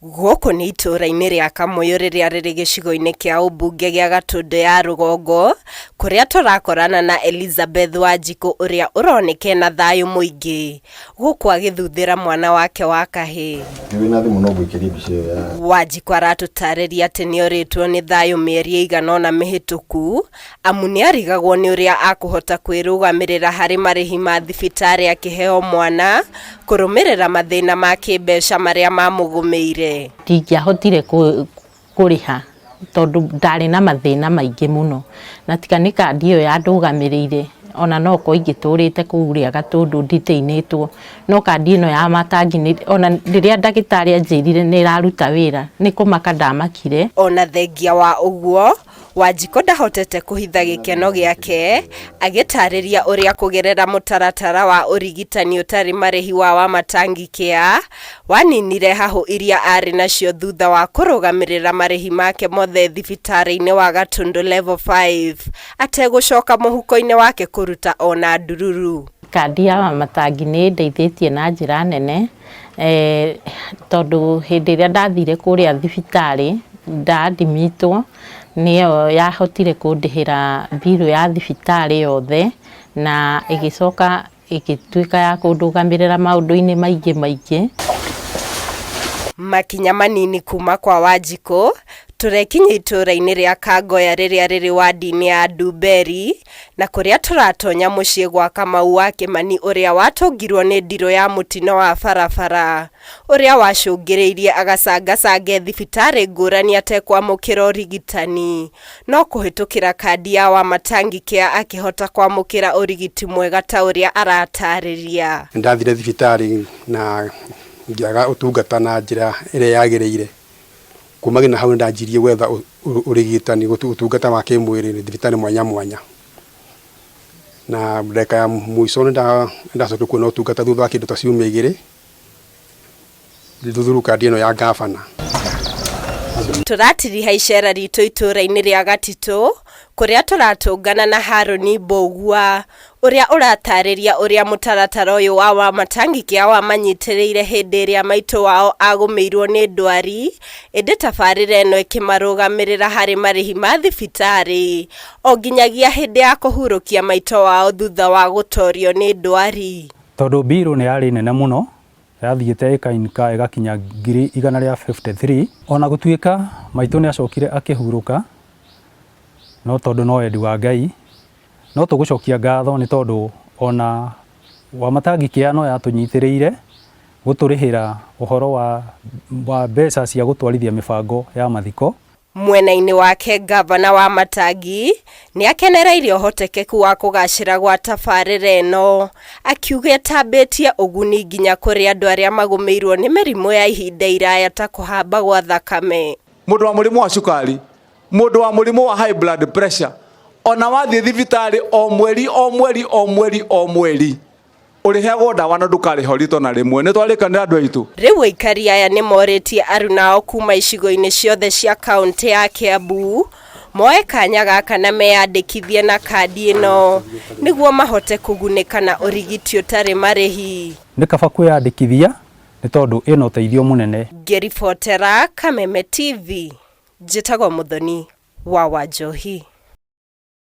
Gũkũ nĩ itũũra-inĩ rĩa Kamũyũ rĩrĩa rĩrĩ gĩcigo-inĩ kĩa ũmbunge gĩa Gatũndũ ya rũgongo, kũrĩa tũrakorana na Elizabeth Wanjikũ ũrĩa ũroneka ena thayũ mũingĩ, gũkũ agĩthuthĩra mwana wake wa kahĩĩ. Wanjikũ aratũtarĩria atĩ nĩorĩtwo nĩ thayũ mĩeri ĩigana ũna mĩhĩtũku, amu nĩarigagwo nĩ ũrĩa akũhota kwĩrũgamĩrĩra harĩ marĩhi ma thibitarĩ akĩheo mwana, kũrũmĩrĩra mathĩna ma kĩmbeca marĩa mamũgũmĩire. Ndingĩahotire kũrĩha tondũ ndarĩ na mathĩna maingĩ mũno, na tika nĩ kandi ĩyo yandũgamĩrĩire, ona no ko ingĩtũrĩte kũrĩa Gatũndũ nditĩinĩtwo, no kandi ĩno ya matangi ona rĩrĩa ndagĩtarĩ anjĩrire nĩ ĩraruta wĩra, nĩ kũmaka ndamakire. Ona thengia wa ũguo, Wanjikũ ndahotete kũhitha gĩkeno gĩake, agĩtarĩria ũrĩa kũgerera mũtaratara wa ũrigitani ũtarĩ marĩhi wa Wamatangi Care waninire hahũ iria arĩ nacio thutha wa kũrũgamĩrĩra marĩhi make mothe thibitarĩ-inĩ wa Gatũndũ level 5 ategũcoka mũhuko-inĩ wake kũruta ona ndururu. Kandi ya Wamatangi nĩ ndeithĩtie na njĩra nene, tondũ hĩndĩ ĩrĩa ndathire kũrĩa thibitarĩ ndaadmitwo, nĩyo yahotire kũndĩhĩra mbirũ ya thibitarĩ yothe, na ĩgĩcoka ĩgĩtuĩka ya kũndũgamĩrĩra maũndũ-inĩ maingĩ. Makinya manini kuma kwa Wanjikũ, tũrekinya itũũra-inĩ rĩa Kangoya rĩrĩa rĩrĩ wadi-inĩ ya Ndumberi, na kũrĩa tũratonya mũciĩ gwa Kamau wa Kĩmani ũrĩa watũngirwo nĩ ndirũ ya mũtino wa barabara, ũrĩa wacũngĩrĩirie agacangacange thibitarĩ ngũrani atekwamũkĩra ũrigitani, no kũhĩtũkĩra kandi ya Wamatangi Care akĩhota kwamũkĩra ũrigiti mwega ta ũrĩa aratarĩria. Ndathire thibitarĩ na ngĩaga ũtungata na njĩra ĩrĩa yagĩrĩire. Kumagĩ na hau ndanjirie gwetha ũrigitani ũtungata wa kĩmwĩrĩ thibitarĩ mwanya mwanya, na ndeka ya mũico ndacoka kuona ũtungata thutha wa kĩndũ ta ciumia 2 thutha kandi ĩno ya ngabana. Tũratiriha icera ritũ itũũra-inĩ rĩa Gatitũ, kũrĩa tũratũngana na Haroni Mbũgua ũrĩa ũratarĩria ũrĩa mũtaratara ũyũ wa Wamatangi Care wamanyitĩrĩire hĩndĩ ĩrĩa maitũ wao agũmĩirwo nĩ ndwari, ĩndĩ tabarĩra ĩno ĩkĩmarũgamĩrĩra harĩ marĩhi ma thibitarĩ, o nginyagia hĩndĩ ya kũhurũkia maitũ wao thutha wa gũtorio nĩ ndwari. Tondũ mbirũ nĩ yarĩ nene mũno, yathiĩte ĩkainĩka ĩgakinya 153, ona gũtuĩka maitũ nĩ acokire akĩhurũka, no tondũ no wendi wa Ngai, no tũgũcokia ngatho nĩ tondũ ona Wamatangi Care no yatũnyitĩrĩire gũtũrĩhĩra ũhoro wa mbeca cia gũtwarithia mĩbango ya mathiko. Mwena-inĩ wake gavana wa Wamatangi nĩ akenereirie ũhotekeku wa kũgacĩra gwa tabarĩra ĩno, akiuga ĩtambĩtie ũguni nginya kũrĩ andũ arĩa magũmĩirwo nĩ mĩrimũ ya ihinda iraya ta kũhamba gwa thakame. Mũndũ wa mũrimũ wa cukari, mũndũ wa mũrimũ wa high blood pressure, ona wathiĩ thibitarĩ o mweri ũrĩheagwo ndawa na ndũkarĩho rito na rĩmwe. Nĩ twarĩkanĩra andũ aitũ. Rĩu aikari aya nĩ morĩtie aruna ao kuma icigo-inĩ ciothe cia kaunti ya Kiambu moe kanya gaka na meyandĩkithie na kandi ĩno nĩguo mahote kũgunĩka na ũrigiti ũtarĩ marĩhi. Nĩ kaba kwĩyandĩkithia nĩ tondũ ĩno ũteithio mũnene. Ngĩribotera Kameme TV, njĩtagwo Mũthoni wa Wanjohi.